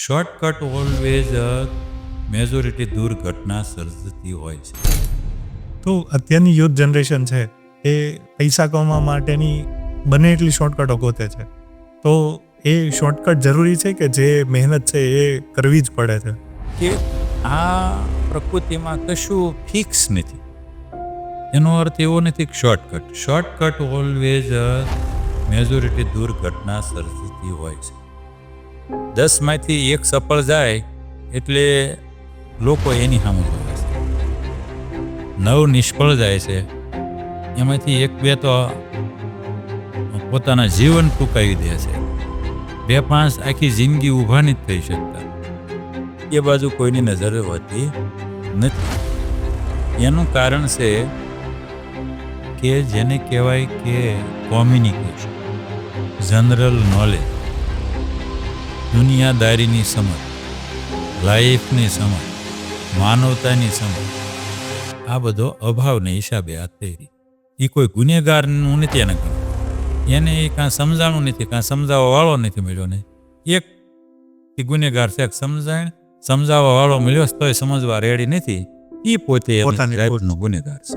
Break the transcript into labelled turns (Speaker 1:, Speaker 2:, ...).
Speaker 1: Shortcut always majority દુર્ઘટના સર્જતી હોય છે.
Speaker 2: તો અત્યારની યુથ જનરેશન છે એ પૈસા કમાવા માટેની બને એટલી શોર્ટકટો ગોતે છે. તો એ શોર્ટકટ જરૂરી છે કે જે મહેનત છે એ કરવી જ પડે છે?
Speaker 1: કે આ પ્રકૃતિમાં કશું ફિક્સ નથી. એનો અર્થ એવો નથી કે શોર્ટકટ ઓલવેઝ મેજોરિટી દુર્ઘટના સર્જતી હોય છે. 10માંથી 1 સફળ જાય એટલે લોકો એની સામે જોવે છે. 9 નિષ્ફળ જાય છે, એમાંથી 1-2 તો પોતાના જીવન ટૂંકાવી દે છે. 2-5 આખી જિંદગી ઊભા નથી થઈ શકતા. એ બાજુ કોઈની નજર હોતી નથી. એનું કારણ છે કે જેને કહેવાય કે કોમ્યુનિકેશન, જનરલ નોલેજ, દુનિયાદારીની સમજ, લાઈફની સમજ, માનવતાની સમજ, આ બધો અભાવને હિસાબે આ થઈ. એ કોઈ ગુનેગારનું નથી એને કહ્યું. એને એ કાં સમજાણું નથી, કાં સમજાવવા વાળો નથી મળ્યો ને. એક ગુનેગાર છે, સમજાવવા વાળો મળ્યો તોય સમજવા રેડી નથી. એ પોતે
Speaker 2: પોતાની
Speaker 1: ગુનેગાર છે.